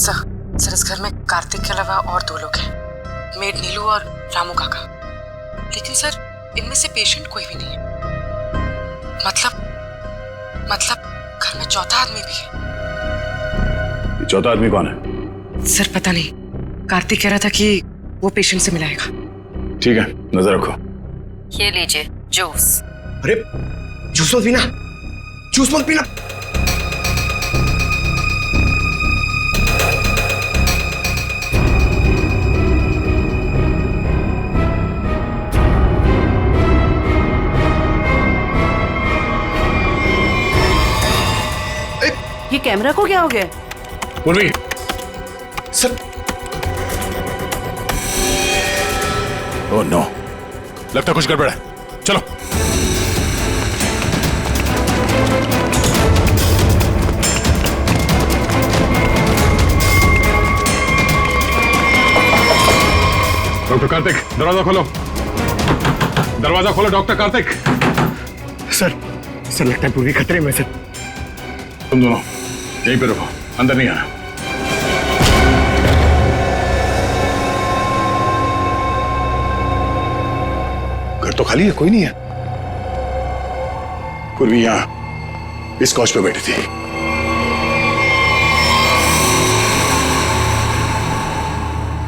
Sir इस घर में कार्तिक के अलावा और 2 लोग हैं, मेड नीलू और रामू काका। लेकिन सर इनमें से पेशेंट कोई भी नहीं है। मतलब घर में चौथा आदमी भी है। ये चौथा आदमी कौन है? सर पता नहीं, कार्तिक कह रहा था कि वो पेशेंट से मिलाएगा। ठीक है, नजर रखो। ये लीजिए जूस। अरे जूस मत पीना, जूस मत पीना। ये कैमरा को क्या हो गया? पूर्वी, सर ओह नो, लगता कुछ गड़बड़ है। चलो। डॉक्टर कार्तिक, दरवाजा खोलो। दरवाजा खोलो डॉक्टर कार्तिक। सर लगता है पूर्वी खतरे में। सर तुम दोनों यहीं पे रुको, अंदर नहीं आना। घर तो खाली है, कोई नहीं है। पूर्वी यहां इस कॉच पे बैठी थी।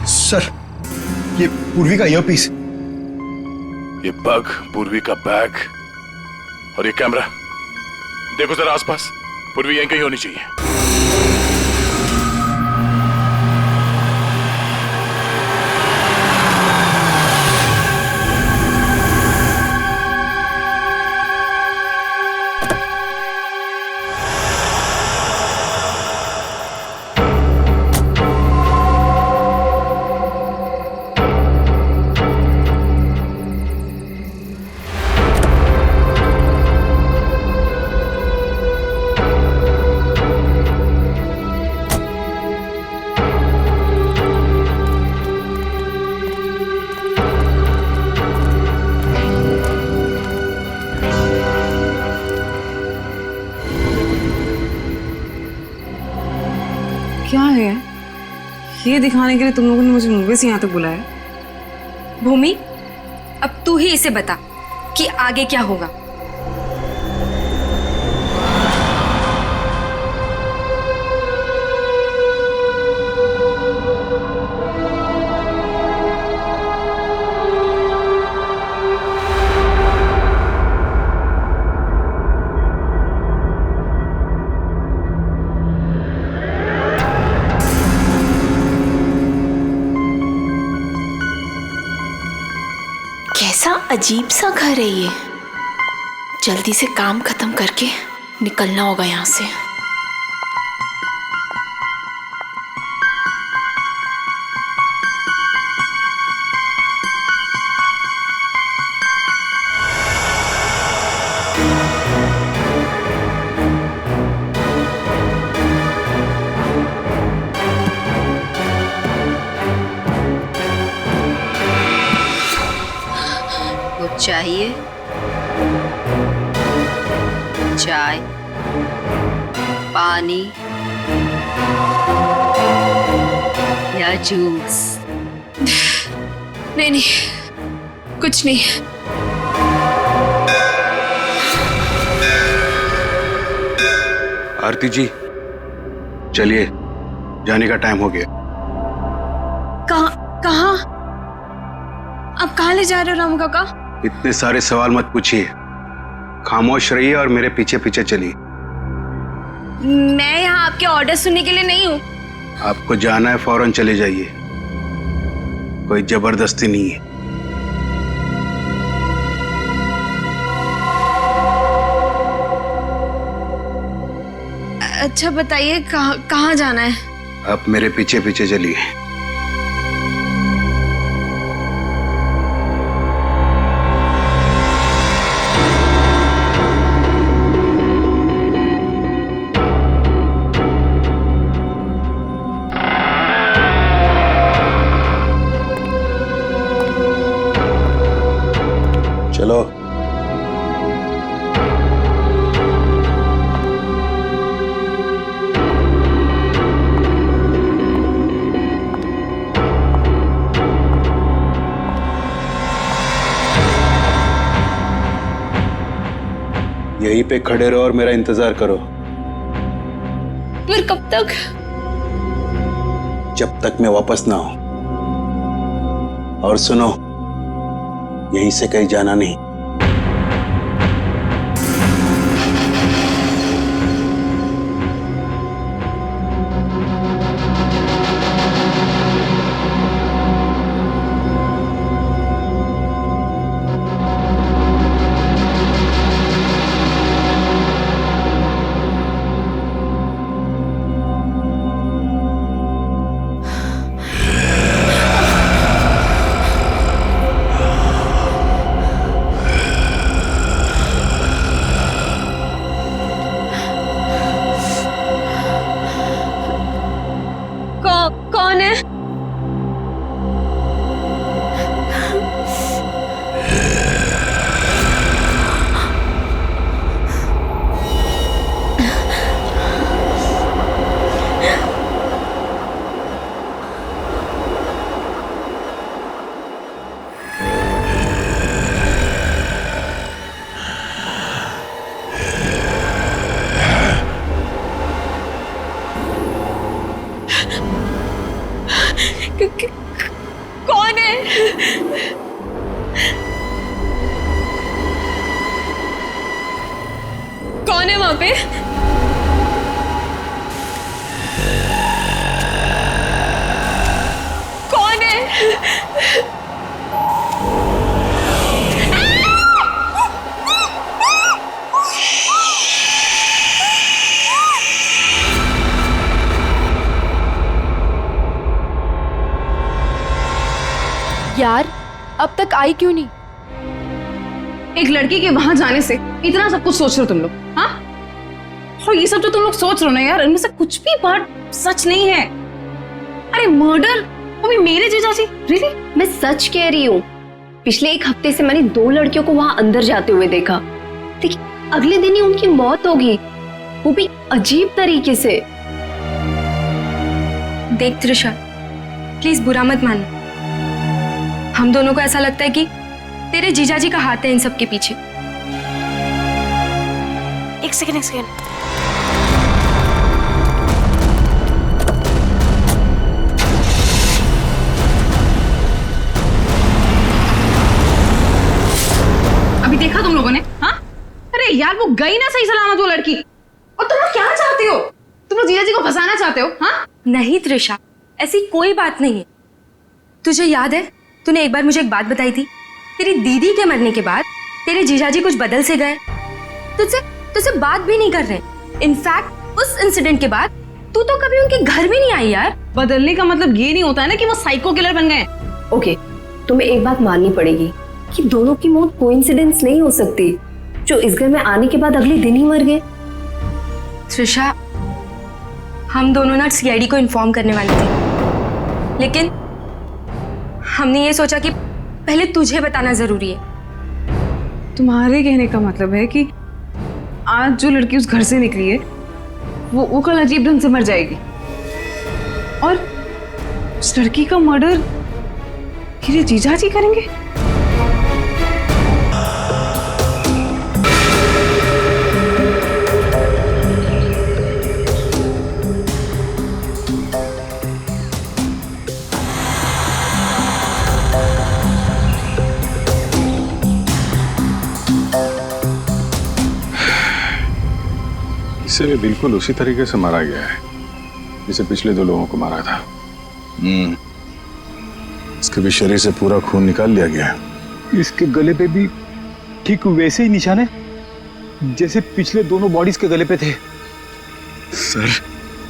सर ये पूर्वी का ईयरपीस। ये बग, पूर्वी का बैग और ये कैमरा। देखो जरा आसपास, पूर्वी यहीं कहीं होनी चाहिए। क्या है ये दिखाने के लिए तुम लोगों ने मुझे मुंबई से यहाँ तक बुलाया? भूमि, अब तू ही इसे बता कि आगे क्या होगा। कैसा अजीब सा घर है ये। जल्दी से काम खत्म करके निकलना होगा यहाँ से। चाहिए चाय, पानी या जूस? नहीं, कुछ नहीं। आरती जी चलिए, जाने का टाइम हो गया। कहाँ? अब कहाँ ले जा रहे हो रामू काका? इतने सारे सवाल मत पूछिए, खामोश रहिए और मेरे पीछे पीछे चलिए। मैं यहाँ आपके ऑर्डर सुनने के लिए नहीं हूँ। आपको जाना है, फौरन चले जाइए, कोई जबरदस्ती नहीं है। अच्छा बताइए कहाँ जाना है? आप मेरे पीछे पीछे चलिए। चलो। यहीं पे खड़े रहो और मेरा इंतजार करो फिर कब तक? जब तक मैं वापस ना आऊं। और सुनो, यहीं से कहीं जाना नहीं। कौन है? कौन है? कौन है वहां पे? कौन है? यार अब तक आई क्यों नहीं? एक लड़की के वहां जाने से इतना सब कुछ सोच रहे हो तुम लोग? हाँ, और ये सब जो तुम लोग सोच रहे हो ना यार, इनमें से कुछ भी बात सच नहीं है। अरे मर्डर, वो भी मेरे जीजाजी? रियली? मैं सच कह रही हूँ। पिछले एक हफ्ते से मैंने 2 लड़कियों को वहां अंदर जाते हुए देखा, लेकिन अगले दिन ही उनकी मौत हो गई, वो भी अजीब तरीके से। देख त्रिशा, प्लीज बुरा मत मानना। हम दोनों को ऐसा लगता है कि तेरे जीजाजी का हाथ है इन सब के पीछे। एक सेकेंड। अभी देखा तुम लोगों ने? हाँ, अरे यार वो गई ना सही सलामत वो लड़की। और तुम लोग क्या चाहते हो? तुम लोग जीजाजी को फंसाना चाहते हो? हाँ नहीं त्रिशा, ऐसी कोई बात नहीं है। तुझे याद है तूने एक बार मुझे एक बात बताई थी, तेरी दीदी के मरने के बाद तेरे जीजाजी कुछ बदल से गए, तुझसे बात भी नहीं कर रहे। इनफैक्ट उस इंसिडेंट के बाद तू तो कभी उनके घर भी नहीं आई यार। बदलने का मतलब ये नहीं होता है ना कि वो साइको किलर बन गए। ओके, तुम्हें एक बात माननी पड़ेगी कि दोनों की मौत कोइंसिडेंस नहीं हो सकती, जो इस घर में आने के बाद अगले दिन ही मर गए। त्रिशा, हम दोनों ना सीआईडी को इन्फॉर्म करने वाले थे, लेकिन हमने ये सोचा कि पहले तुझे बताना जरूरी है। तुम्हारे कहने का मतलब है कि आज जो लड़की उस घर से निकली है वो कल अजीब ढंग से मर जाएगी, और उस लड़की का मर्डर मेरे जीजाजी करेंगे? इसे भी बिल्कुल उसी तरीके से मारा गया है जिसे पिछले 2 लोगों को मारा था। इसके भी शरीर से पूरा खून निकाल लिया गया है। इसके गले पे भी ठीक वैसे ही निशान है जैसे पिछले दोनों बॉडीज के गले पे थे। सर,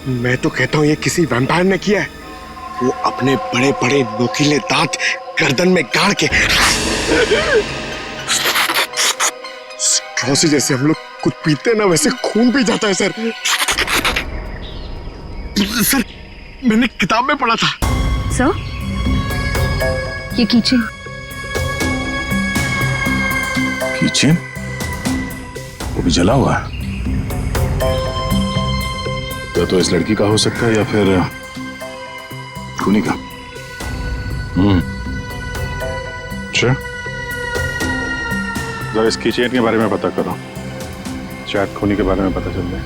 मैं तो कहता हूँ ये किसी वैम्पायर ने किया है। वो अपने बड़े बड़े नोकीले दांत गर्दन में गाड़ के स्ट्रॉसी जैसे हम लोग कुछ पीते ना वैसे खून पी जाता है सर। सर, मैंने किताब में पढ़ा था। सर, ये कीचेन। कीचेन? वो भी जला हुआ है। तो इस लड़की का हो सकता है या फिर खूनी का। अच्छा, जरा इस कीचेन के बारे में पता करो। चैट खोने के बारे में पता चल जाए।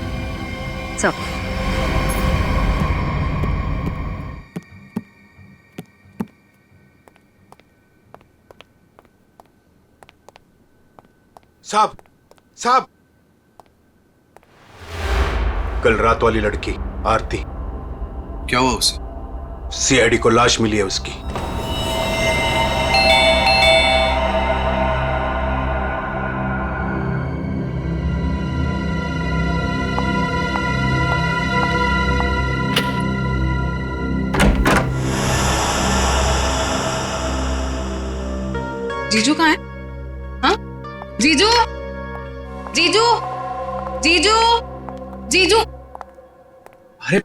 सब साहब, साहब, कल रात वाली लड़की आरती, क्या हुआ उसे? सीआईडी को लाश मिली है उसकी। जीजू कहाँ है? हाँ? जीजू, जीजू, जीजू, जीजू। अरे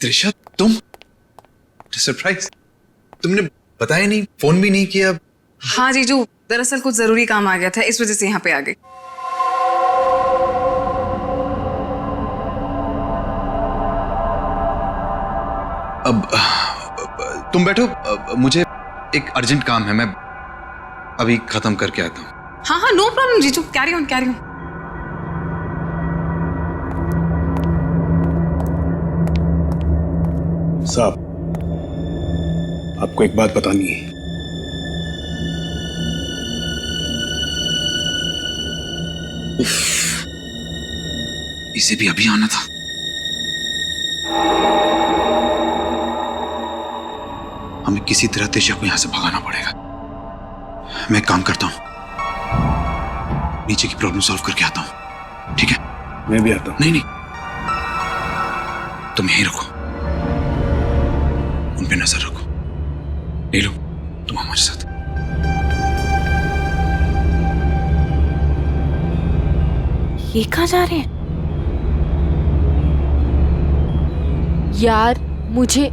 त्रिशा, तुम? सरप्राइज, तुमने बताया नहीं, फोन भी नहीं किया। हाँ जीजू, दरअसल कुछ जरूरी काम आ गया था, इस वजह से यहाँ पे आ गई। अब तुम बैठो, मुझे एक अर्जेंट काम है, मैं अभी खत्म करके आता हूँ। हाँ हाँ, नो प्रॉब्लम जीजू, कैरी ऑन कैरी ऑन। साहब, आपको एक बात बतानी है। इसे भी अभी आना था। हमें किसी तरह त्रिशा को यहां से भगाना पड़ेगा। मैं एक काम करता हूं, नीचे की प्रॉब्लम सॉल्व करके आता हूं, ठीक है? मैं भी आता हूं। नहीं नहीं, तुम यहीं रखो, उन पे नजर रखो। नीलू, तुम हमारे साथ। ये कहाँ जा रहे हैं? यार मुझे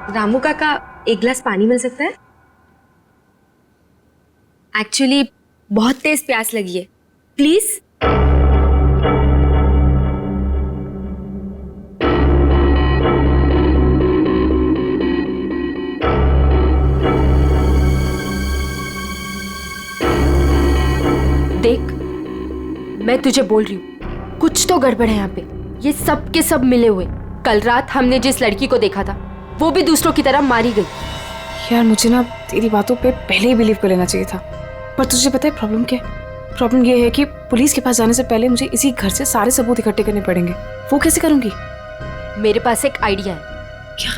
रामू काका, एक गिलास पानी मिल सकता है? एक्चुअली बहुत तेज प्यास लगी है, प्लीज। देख, मैं तुझे बोल रही हूँ, कुछ तो गड़बड़ है यहाँ पे। ये सब के सब मिले हुए। कल रात हमने जिस लड़की को देखा था, वो भी दूसरों की तरह मारी गई। यार मुझे ना तेरी बातों पे पहले ही बिलीव कर लेना चाहिए था, पर तुझे पता है प्रॉब्लम क्या है? प्रॉब्लम ये है कि पुलिस के पास जाने से पहले मुझे इसी घर से सारे सबूत इकट्ठे करने पड़ेंगे। वो कैसे करूंगी? मेरे पास एक आइडिया है। क्या?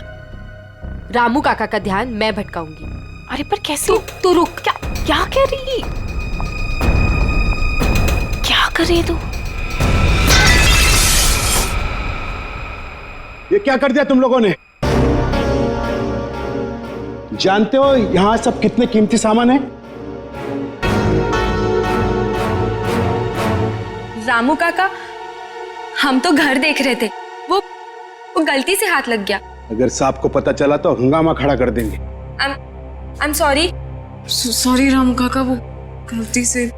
रामू काका का ध्यान मैं भटकाऊंगी। अरे पर कैसे? तू रुक। क्या कर रही? क्या कर रही है तू? ये क्या कर दिया तुम लोगों ने? जानते हो यहां सब कितने कीमती सामान है? रामू काका, हम तो घर देख रहे थे, वो गलती से हाथ लग गया। अगर सांप को पता चला तो हंगामा खड़ा कर देंगे। I am sorry. Sorry Ramu काका, वो गलती से।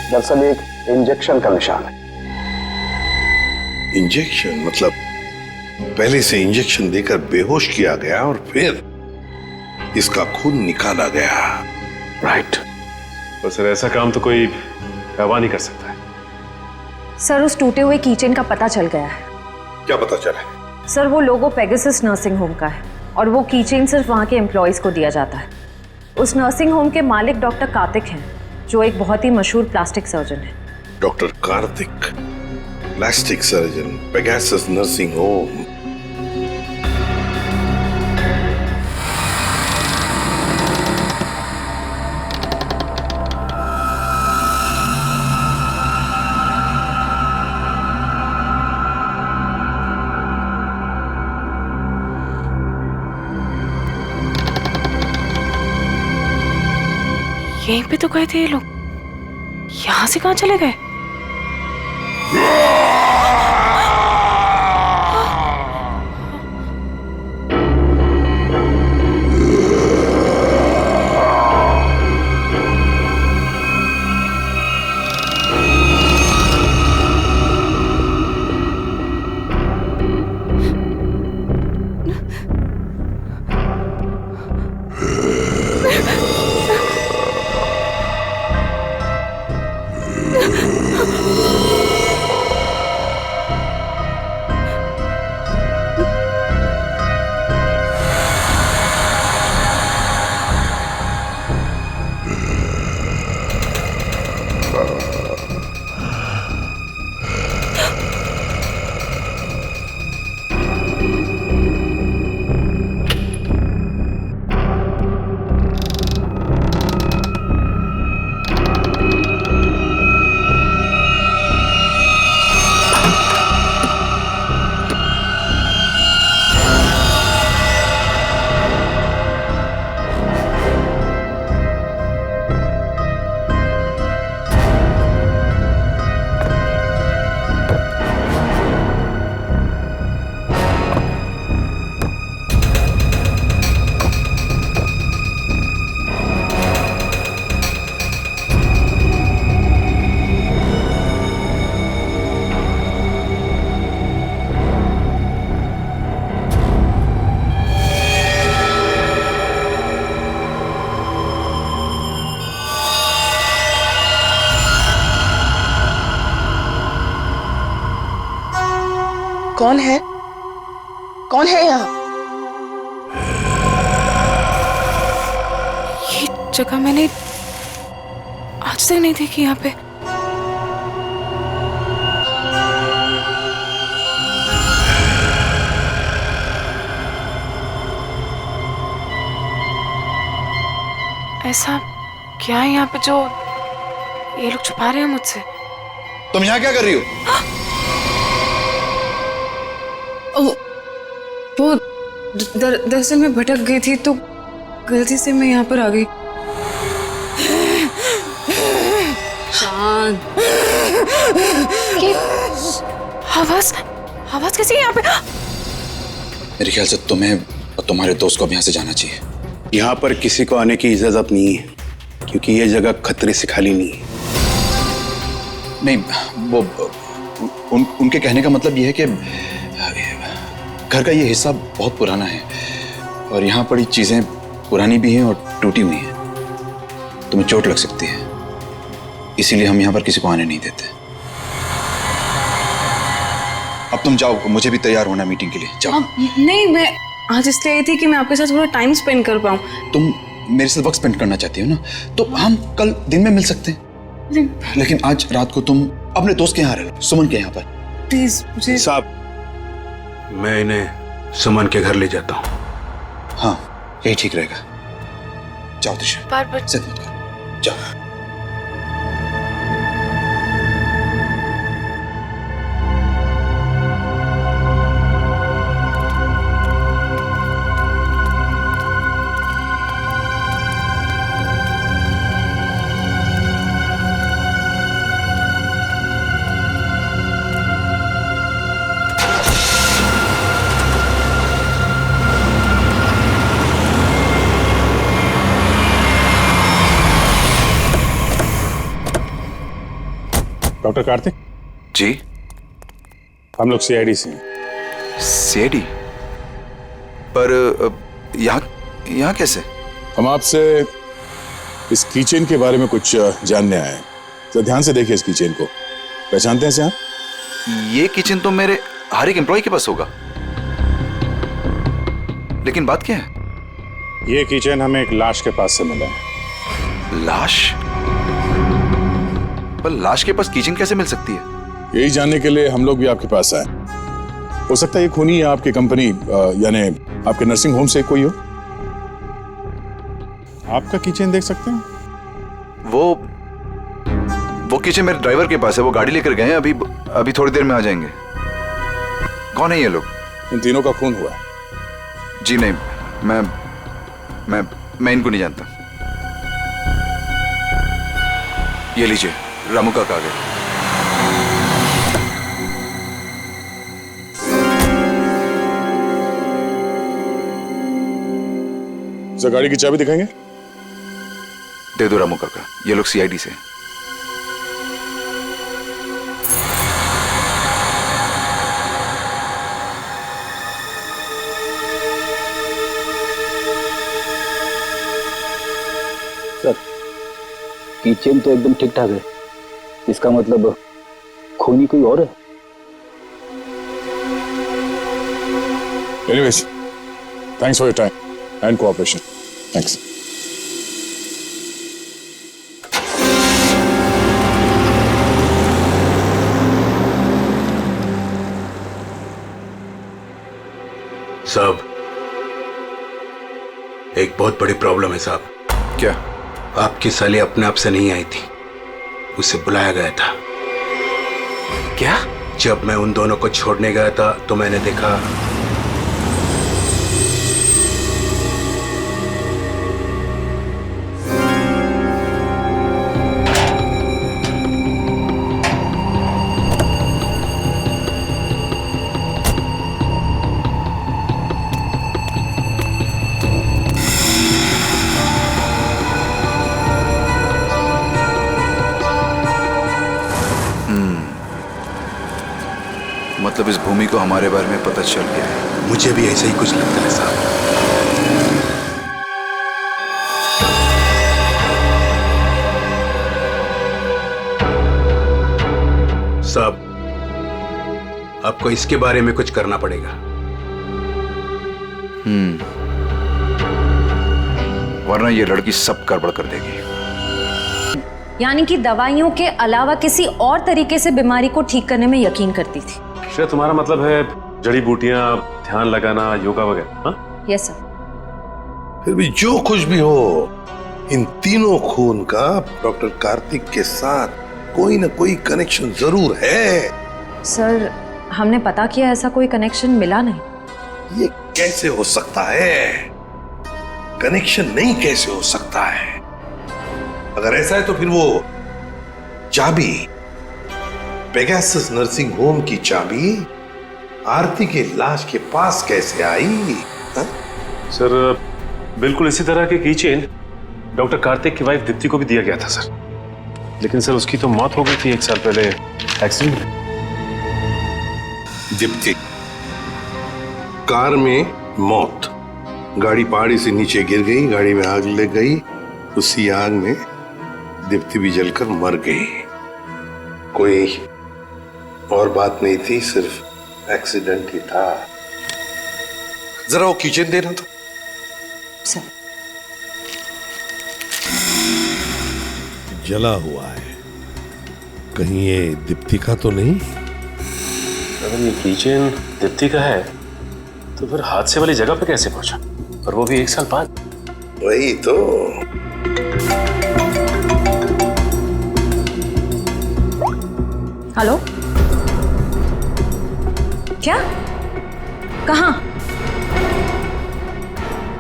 दरअसल एक इंजेक्शन का निशान है। इंजेक्शन मतलब पहले से इंजेक्शन देकर बेहोश किया गया और फिर इसका खून निकाला गया। राइट। तो सर ऐसा काम तो कोई गवाह नहीं कर सकता है। सर उस टूटे हुए कीचेन का पता चल गया है। क्या पता चला? सर वो लोगो पेगासस नर्सिंग होम का है और वो कीचेन सिर्फ वहाँ के एम्प्लॉयज को दिया जाता है। उस नर्सिंग होम के मालिक डॉक्टर कार्तिक हैं, जो एक बहुत ही मशहूर प्लास्टिक सर्जन है। Doctor Kartik, plastic surgeon, Pegasus nursing home. यहीं पे तो गए थे ये लोग, यहाँ से कहाँ चले गए? कौन है? कौन है यहाँ? ये जगह मैंने आज तक नहीं देखी यहाँ पे। ऐसा क्या है यहाँ पे जो ये लोग छुपा रहे हैं मुझसे? तुम यहाँ क्या कर रही हो? वो दरअसल मैं भटक गई थी तो गलती से मैं यहाँ पर आ गई। शांत। ये आवाज कैसी है यहाँ पे? मेरे ख्याल से तुम्हें और तुम्हारे दोस्त को अब यहाँ से जाना चाहिए। यहाँ पर किसी को आने की इजाजत नहीं है क्योंकि ये जगह खतरे से खाली नहीं है। नहीं, वो उनके कहने का मतलब ये है कि घर का ये हिस्सा बहुत पुराना है और यहाँ पड़ी चीजें पुरानी भी हैं और टूटी हुई हैं। तुम्हें चोट लग सकती है, इसीलिए हम यहाँ पर किसी को आने नहीं देते। अब तुम जाओ, मुझे भी तैयार होना मीटिंग के लिए। जाओ। नहीं, मैं आज इसलिए आई थी कि मैं आपके साथ थोड़ा टाइम स्पेंड कर पाऊँ। तुम मेरे साथ वक्त स्पेंड करना चाहती हो ना, तो हम कल दिन में मिल सकते हैं। लेकिन आज रात को तुम अपने दोस्त के यहाँ रह लो, सुमन के यहाँ पर। प्लीज मुझे। साहब, मैं इन्हें सुमन के घर ले जाता हूँ। हाँ, यही ठीक रहेगा। जाओ त्रिशा, बार-बार जिद मत करो, जाओ। डॉक्टर कार्तिक जी, हम लोग सीआईडी से हैं। सीआईडी? पर यहाँ कैसे? हम आपसे इस कीचेन के बारे में कुछ जानने आए हैं। तो ध्यान से देखिए इस कीचेन को। पहचानते हैं इसे आप? ये किचन तो मेरे हर एक एम्प्लॉय के पास होगा, लेकिन बात क्या है? ये किचन हमें एक लाश के पास से मिला है। लाश? पर लाश के पास किचन कैसे मिल सकती है? यही जानने के लिए हम लोग भी आपके पास आए। हो सकता है ये खूनी आपकी कंपनी यानी आपके नर्सिंग होम से कोई हो। आपका किचन देख सकते हैं? वो किचन मेरे ड्राइवर के पास है, वो गाड़ी लेकर गए हैं, अभी थोड़ी देर में आ जाएंगे। कौन है ये लोग? इन तीनों का खून हुआ है। जी नहीं, मैं इनको नहीं जानता। ये लीजिए, रामू का कागज। सर, गाड़ी की चाबी दिखाएंगे? दे दो रामू काका, ये लोग सीआईडी से। सर, किचन तो एकदम ठीक ठाक है, इसका मतलब खूनी कोई और है। Anyways, thanks for your time and cooperation. Thanks. साहब, एक बहुत बड़ी प्रॉब्लम है साहब। क्या? आपकी साली अपने आप से नहीं आई थी, उसे बुलाया गया था। क्या? जब मैं उन दोनों को छोड़ने गया था तो मैंने देखा मतलब इस भूमि को हमारे बारे में पता चल गया है। मुझे भी ऐसा ही कुछ लगता है साहब। साहब, आपको इसके बारे में कुछ करना पड़ेगा। वरना ये लड़की सब गड़बड़ कर देगी। यानी कि दवाइयों के अलावा किसी और तरीके से बीमारी को ठीक करने में यकीन करती थी। श्रेया, तुम्हारा मतलब है जड़ी बूटियां, ध्यान लगाना, योगा वगैरह? हाँ? Yes sir. फिर भी जो कुछ भी हो, इन तीनों खून का डॉक्टर कार्तिक के साथ कोई ना कोई कनेक्शन जरूर है। सर, हमने पता किया, ऐसा कोई कनेक्शन मिला नहीं। ये कैसे हो सकता है? कनेक्शन नहीं कैसे हो सकता है? अगर ऐसा है तो फिर वो चाबी, पेगासस नर्सिंग होम की चाबी आरती के लाश के पास कैसे आई? हा? सर, बिल्कुल इसी तरह के कीचेन डॉक्टर कार्तिक की वाइफ दीप्ति को भी दिया गया था सर। लेकिन सर उसकी तो मौत हो गई थी 1 साल पहले एक्सीडेंट में। दीप्ति, कार में मौत, गाड़ी पहाड़ी से नीचे गिर गई, गाड़ी में आग लग गई, उसी आग में दीप्ति भी जलकर मर गई। कोई और बात नहीं थी, सिर्फ एक्सीडेंट ही था। जरा वो किचन देना तो। सर, जला हुआ है, कहीं ये दीप्ति का तो नहीं? अगर ये किचन दीप्ति का है तो फिर हादसे वाली जगह पे कैसे पहुंचा, और वो भी 1 साल बाद? वही तो। हेलो, क्या? कहाँ?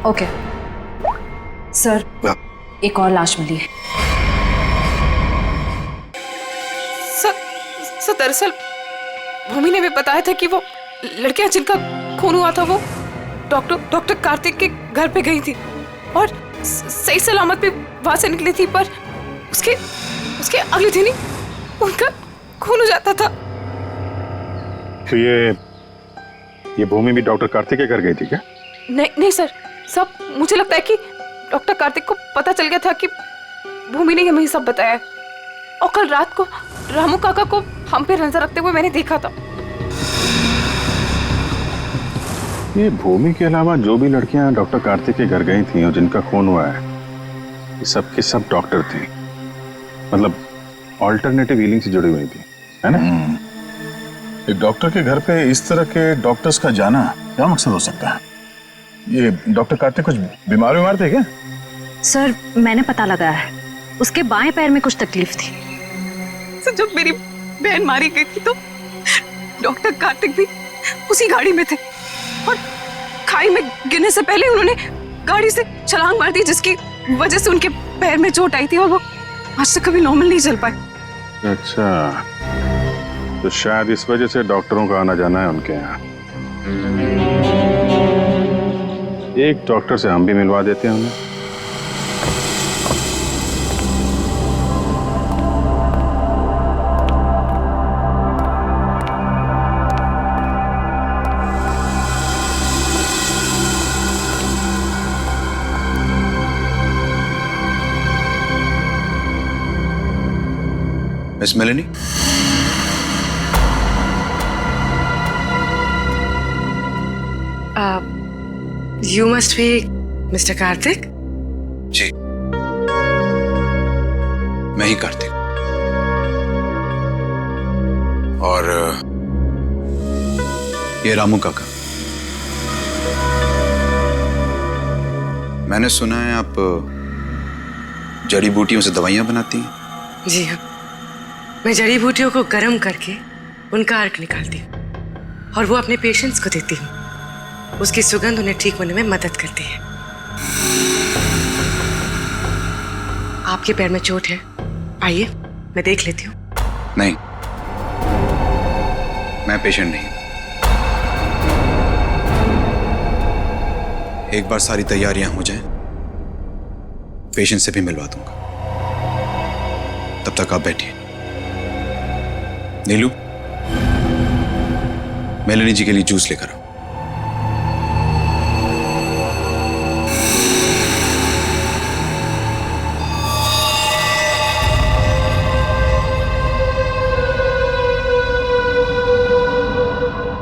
ओके सर, एक और लाश मिली है। सर, दरअसल भूमि ने भी बताया था कि वो लड़कियां जिनका खून हुआ था वो डॉक्टर कार्तिक के घर पे गई थी और सही सलामत भी वहां से निकली थी, पर उसके अगले दिन ही उनका खून हो जाता था। तो ये भूमि भी डॉक्टर कार्तिक के घर गई थी क्या? नहीं सर, सब मुझे लगता है कि डॉक्टर कार्तिक को पता चल गया था कि भूमि ने हमें सब बताया, और कल रात को रामू काका को हम पे नजर रखते हुए मैंने देखा था। ये भूमि के अलावा जो भी लड़कियां डॉक्टर कार्तिक के घर गई थी और जिनका खून हुआ है, ये सब के सब डॉक्टर थे, मतलब ऑल्टरनेटिव हीलिंग से जुड़ी हुई थी, है ना? एक डॉक्टर के घर पे इस तरह के डॉक्टर्स का जाना क्या मकसद हो सकता है? ये डॉक्टर कार्तिक कुछ बीमार थे क्या? सर, मैंने पता लगाया है, उसके बाएं पैर में कुछ तकलीफ थी। सर, जब मेरी बहन मारी गई थी तो डॉक्टर कार्तिक भी उसी गाड़ी में थे, और खाई में गिरने से पहले उन्होंने गाड़ी से छलांग मार दी, जिसकी वजह से उनके पैर में चोट आई थी और वो आज तक कभी नॉर्मल नहीं चल पाए। अच्छा, तो शायद इस वजह से डॉक्टरों का आना जाना है उनके यहाँ। एक डॉक्टर से हम भी मिलवा देते हैं उन्हें। Miss Meloni, You must be Mr. Karthik? जी, मैं ही कार्तिक। और ये रामू काका। मैंने सुना है आप जड़ी बूटियों से दवाइयां बनाती हैं। जी हाँ, मैं जड़ी बूटियों को गर्म करके उनका अर्क निकालती हूँ और वो अपने पेशेंट्स को देती हूँ। उसकी सुगंध उन्हें ठीक होने में मदद करती है। आपके पैर में चोट है, आइए मैं देख लेती हूँ। नहीं, मैं पेशेंट नहीं। एक बार सारी तैयारियां हो जाएं, पेशेंट से भी मिलवा दूंगा। तब तक आप बैठिए। नीलू, मेलेनी जी के लिए जूस लेकर आओ।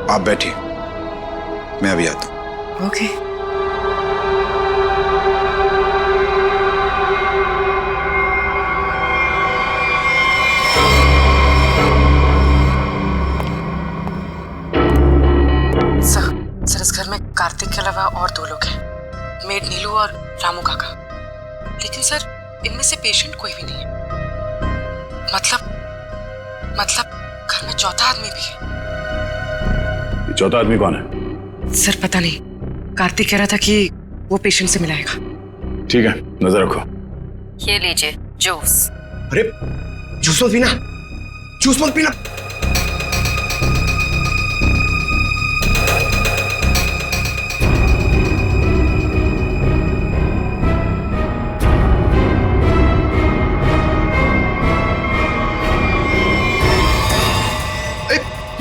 आप बैठिए, मैं अभी आता हूं। ओके। सर इस घर में कार्तिक के अलावा और 2 लोग हैं, मेड नीलू और रामू काका। लेकिन सर इनमें से पेशेंट कोई भी नहीं है। मतलब घर में चौथा आदमी भी है। चौथा आदमी कौन है? सर पता नहीं, कार्तिक कह रहा था कि वो पेशेंट से मिलाएगा। ठीक है, नजर रखो। ये लीजिए जूस। अरे जूस मत पीना, जूस मत पीना।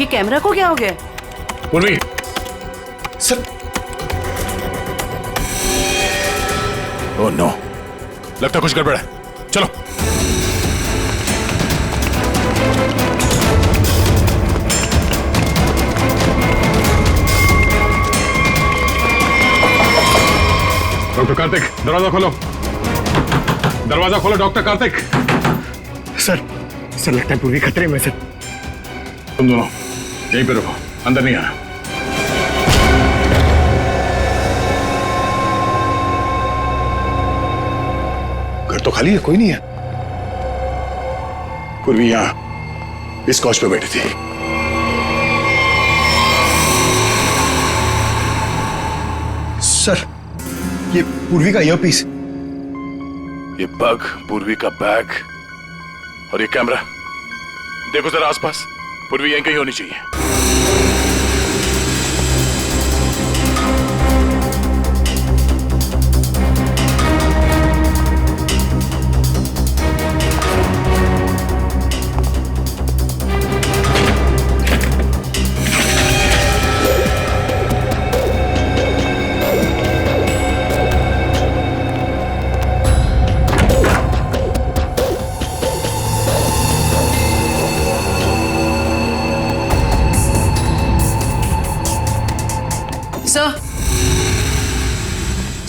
ये कैमरा को क्या हो गया? पूर्वी, सर। ओह नो, लगता कुछ गड़बड़ है। चलो। डॉक्टर कार्तिक, दरवाजा खोलो। दरवाजा खोलो डॉक्टर कार्तिक। सर लगता है पूर्वी खतरे में। सर तुम दोनों यहीं पे रुको, अंदर नहीं आना। घर तो खाली है, कोई नहीं है। पूर्वी यहां इस कॉच पे बैठी थी। सर ये पूर्वी का ईयरपीस। ये पग, पूर्वी का बैग और ये कैमरा। देखो जरा आसपास, पूर्वी यहीं कहीं होनी चाहिए।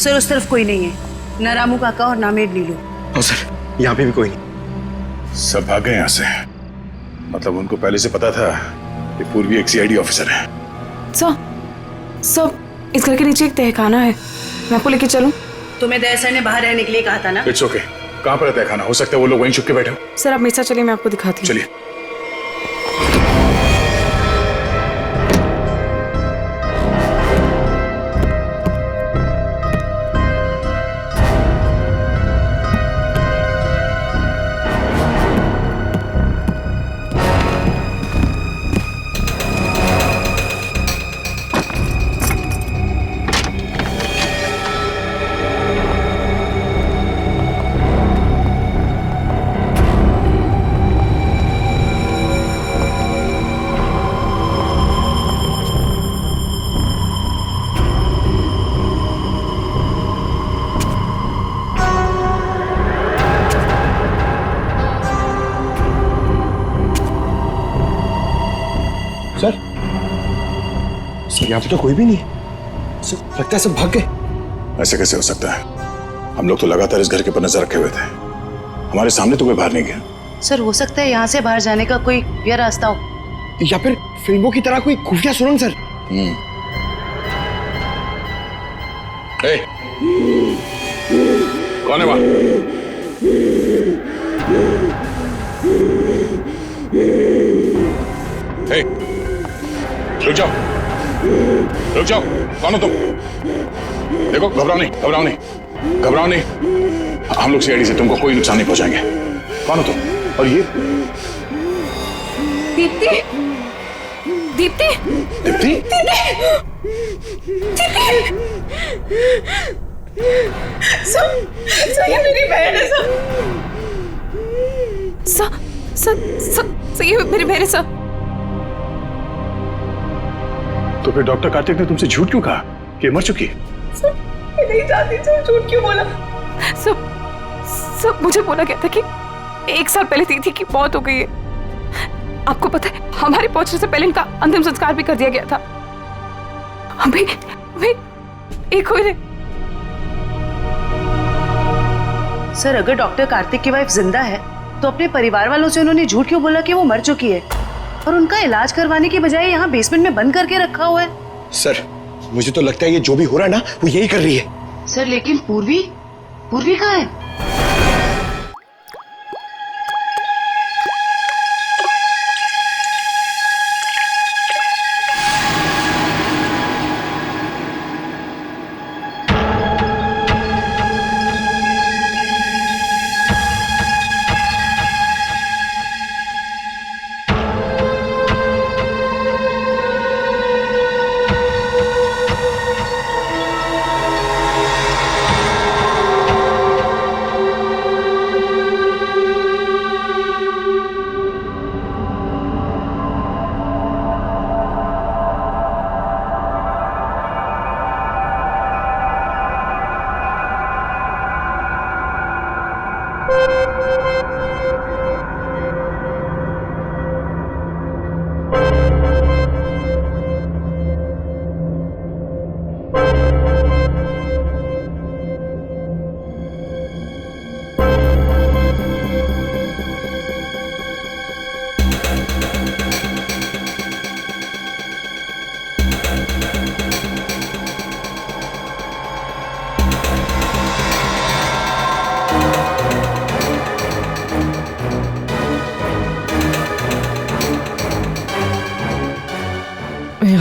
सर उस तरफ कोई नहीं है, न रामू काका और ना मेड नीलू। और सर यहाँ पे भी कोई नहीं। सब भाग गए यहाँ से। मतलब उनको पहले से पता था कि पूर्वी एक सीआईडी ऑफिसर है। सर इस घर के नीचे एक तहखाना है, मैं आपको लेके चलूं? तुम्हें दया सर ने बाहर रहने के लिए कहा था ना। It's okay. कहाँ पर है तहखाना? हो सकता है वो लोग वहीं छुप के बैठे हो। सर आप मेरे साथ चलिए, मैं आपको दिखाती हूँ। चलिए। सर यहाँ पे तो कोई भी नहीं है। सर लगता है सब भाग गए। ऐसे कैसे हो सकता है? हम लोग तो लगातार इस घर के ऊपर नजर रखे हुए थे। हमारे सामने तो कोई बाहर नहीं गया। सर हो सकता है यहाँ से बाहर जाने का कोई भी रास्ता हो, या फिर फिल्मों की तरह कोई खुफिया सुरंग। सर कौन है वहां? हे, रुक जाओ, रुक जाओ। कौन हो तुम? देखो, घबराओ नहीं, घबराओ नहीं, घबराओ नहीं। हम लोग सीआईडी से तुमको कोई नुकसान नहीं पहुंचाएंगे। कौन हो तुम? और ये दीप्ति, दीप्ति, दीप्ति, सर ये मेरी बहन है सर, ये मेरी बहन है सर। तो फिर डॉक्टर कार्तिक ने तुमसे झूठ क्यों कहा कि मर चुकी है? सर मैं नहीं जानती सर, झूठ क्यों बोला? सब मुझे बोला गया था कि 1 साल पहले दीदी की मौत हो गई है। आपको पता है हमारे पहुंचने से पहले इनका अंतिम संस्कार भी कर दिया गया था। अभी एक हुए ने। सर अगर डॉक्टर कार्तिक की वाइफ जिंदा है तो अपने परिवार वालों से उन्होंने झूठ क्यों बोला कि वो मर चुकी है और उनका इलाज करवाने की बजाय यहाँ बेसमेंट में बंद करके रखा हुआ है? सर मुझे तो लगता है ये जो भी हो रहा है ना वो यही कर रही है। सर लेकिन पूर्वी कहाँ है?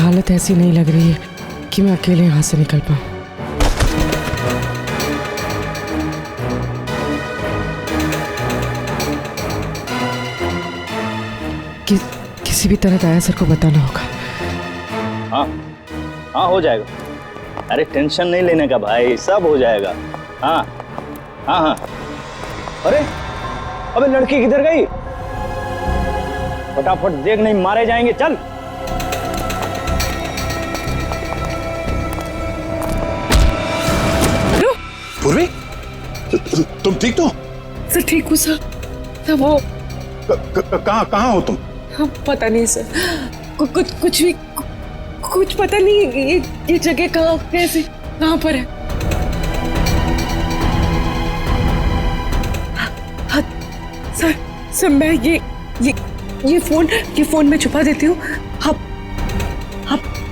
हालत ऐसी नहीं लग रही है कि मैं अकेले यहाँ से निकल पाऊँ। किसी भी तरह दाया सर को बताना होगा। हाँ हाँ हो जाएगा। अरे टेंशन नहीं लेने का भाई, सब हो जाएगा। हाँ हाँ हाँ। अरे अबे लड़की किधर गई? फटाफट देख, नहीं मारे जाएंगे। चल पूर्वी, तुम ठीक तो? सर ठीक हूँ सर। सर वो कहाँ हो तुम? हाँ, पता नहीं सर, कुछ पता नहीं। ये जगह कहाँ, कैसे, कहाँ पर है? हाँ, सर मैं ये फोन में छुपा देती हूँ।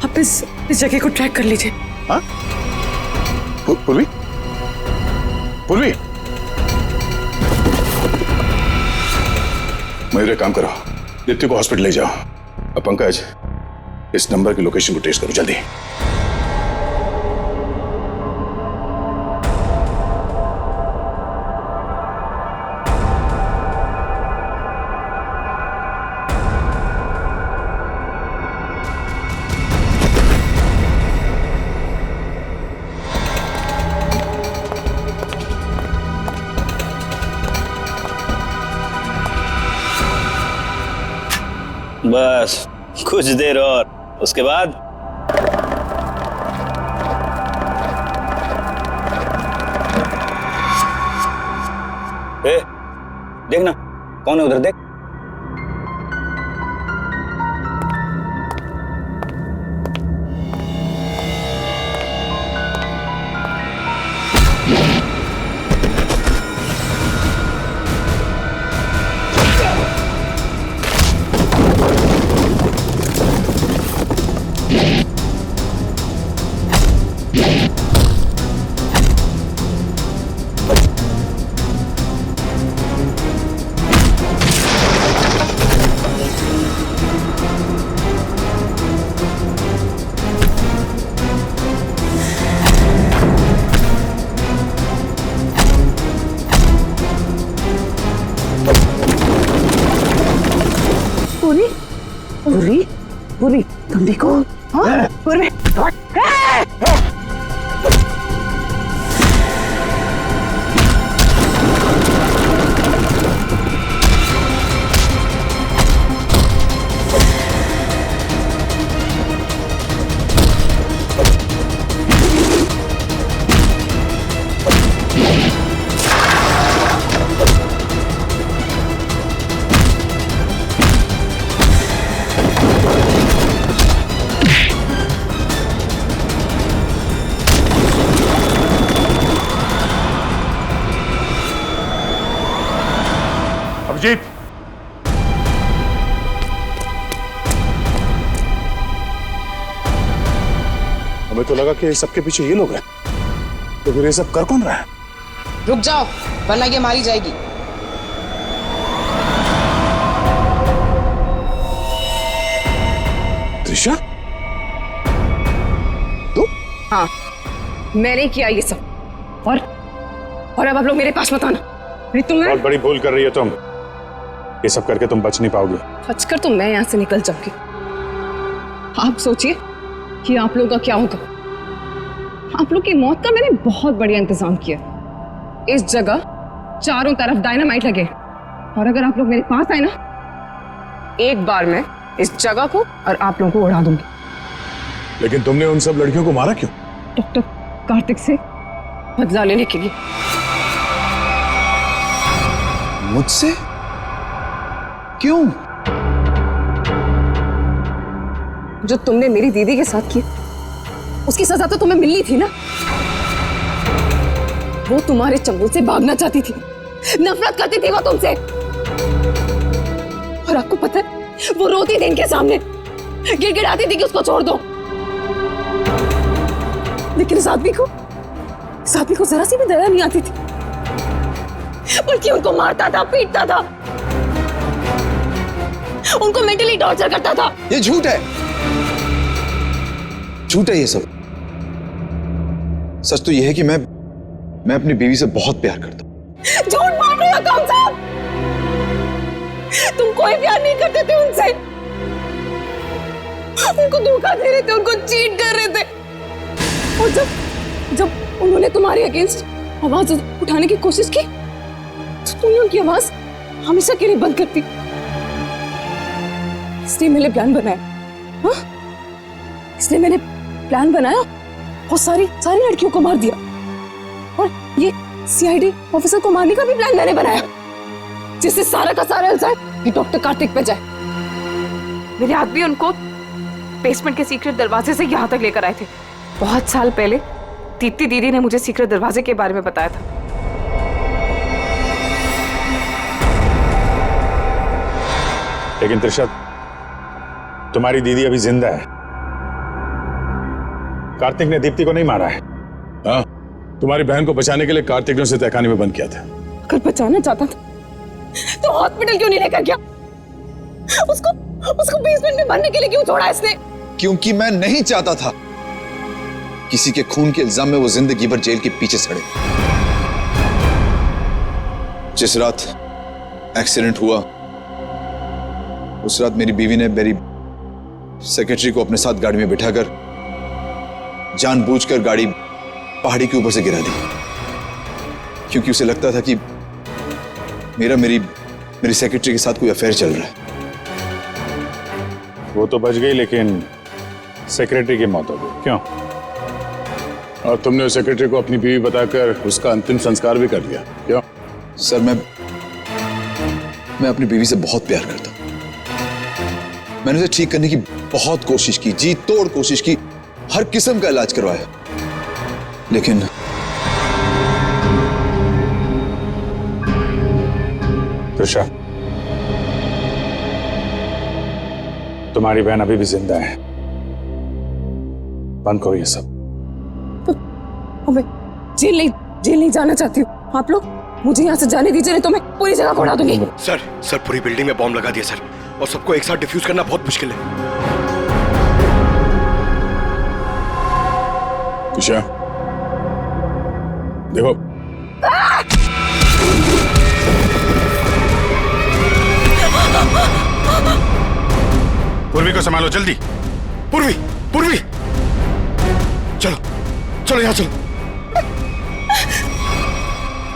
आप इस जगह को ट्रैक कर लीजिए। हाँ? पूर्वी, पूर्वी, मेरे काम करो, दीप्ति को हॉस्पिटल ले जाओ। अब पंकज, इस नंबर की लोकेशन को ट्रेस करो जल्दी। बस कुछ देर और, उसके बाद देखना कौन है उधर, देख। पूर्वी, पूर्वी, तुम देखो। हाँ, पूर्वी। अभिजीत, हमें तो लगा कि सबके पीछे ये लोग हैं, तो फिर ये सब कर कौन रहा है? रुक जाओ वरना ये मारी जाएगी। त्रिशा, हाँ, मैंने किया ये सब। और अब आप लोग मेरे पास मत आना। नहीं तुम बहुत बड़ी भूल कर रही है तुम। ये सब करके तुम बच नहीं पाओगी। बचकर तो मैं यहाँ से निकल जाऊंगी। आप सोचिए कि आप लोगों का क्या होगा। आप लोग की मौत का मैंने बहुत बढ़िया इंतजाम किया। इस जगह चारों तरफ डायनामाइट लगे, और अगर आप लोग मेरे पास आए ना, एक बार मैं इस जगह को और आप लोगों को उड़ा दूंगी। लेकिन तुमने उन सब लड़कियों को मारा क्यों? डॉक्टर कार्तिक से बदला लेने के लिए। मुझसे? क्यों? जो तुमने मेरी दीदी के साथ किया, उसकी सजा तो तुम्हें मिलनी थी ना। वो तुम्हारे चंगुल से भागना चाहती थी, नफरत करती थी वो तुमसे। और आपको पता है, वो रोती थी इनके सामने, गिड़गिड़ाती थी कि उसको छोड़ दो। लेकिन इस आदमी को जरा सी भी दया नहीं आती थी, बल्कि उनको मारता था, पीटता था, उनको मेंटली टॉर्चर करता था। ये झूठ है, झूठ है ये सब। सच तो ये है कि मैं अपनी बीवी से बहुत प्यार करता हूं। झूठ बोल रहे हो कौन साहब? तुम कोई प्यार नहीं करते थे उनसे, उनको धोखा दे रहे थे, उनको चीट कर रहे थे। और जब उन्होंने तुम्हारे अगेंस्ट आवाज उठाने की कोशिश की, तो तुमने उनकी आवाज हमेशा के लिए बंद कर दी। इसलिए मैंने प्लान बनाया। हाँ? इसलिए मैंने प्लान बनाया और सारी लड़कियों को मार दिया। और ये सीआईडी ऑफिसर को मारने का भी प्लान मैंने बनाया, जिससे सारा का सारा इल्जाम ये डॉक्टर कार्तिक पे जाए। मेरे आदमी उनको बेसमेंट के सीक्रेट दरवाजे से यहाँ तक लेकर आए थे। बहुत साल पहले दीप्ति दीदी ने मुझे सीक्रेट दरवाजे के बारे में बताया था। लेकिन त्रिशा, तुम्हारी दीदी अभी जिंदा है। कार्तिक ने दीप्ति को नहीं मारा है। हाँ, तुम्हारी बहन को बचाने के लिए कार्तिक ने उसे तहखाने में बंद किया था। अगर बचाना चाहता था तो हॉस्पिटल क्यों नहीं लेकर गया? उसको बेसमेंट में मरने के लिए क्यों छोड़ा इसने? क्योंकि मैं नहीं चाहता था किसी के खून के इल्जाम में वो जिंदगी भर जेल के पीछे सड़े। जिस रात एक्सीडेंट हुआ, उस रात मेरी बीवी ने मेरी सेक्रेटरी को अपने साथ गाड़ी में बिठाकर जानबूझकर गाड़ी पहाड़ी के ऊपर से गिरा दी, क्योंकि उसे लगता था कि मेरी सेक्रेटरी के साथ कोई अफेयर चल रहा है। वो तो बच गई, लेकिन सेक्रेटरी की मौत हो गई। क्यों? और तुमने उस सेक्रेटरी को अपनी बीवी बताकर उसका अंतिम संस्कार भी कर दिया। क्यों? सर, मैं अपनी बीवी से बहुत प्यार करता हूं। मैंने उसे ठीक करने की बहुत कोशिश की, जी तोड़ कोशिश की, हर किस्म का इलाज करवाया, लेकिन त्रिशा, तुम्हारी बहन अभी भी जिंदा है। बंद करो ये सब। मैं जेल नहीं जाना चाहती हूँ। आप लोग मुझे यहाँ से जाने दीजिए, नहीं तो मैं पूरी जगह को उड़ा दूंगी। सर पूरी बिल्डिंग में बॉम्ब लगा दिया सर, और सबको एक साथ डिफ्यूज करना बहुत मुश्किल है। त्रिशा, देखो, को संभालो जल्दी। पूर्वी, पूर्वी, चलो चलो यहाँ चलो।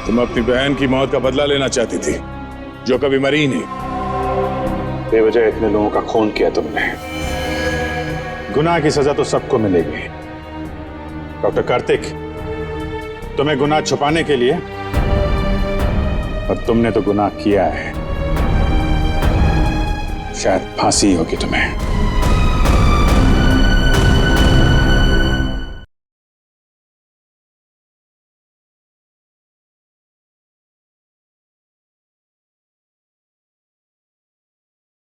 तुम अपनी बहन की मौत का बदला लेना चाहती थी, जो कभी मरी नहीं। बेवजह इतने लोगों का खून किया तुमने। गुनाह की सजा तो सबको मिलेगी। डॉक्टर कार्तिक, तुम्हें गुनाह छुपाने के लिए, और तुमने तो गुनाह किया है। शायद फांसी होगी तुम्हें।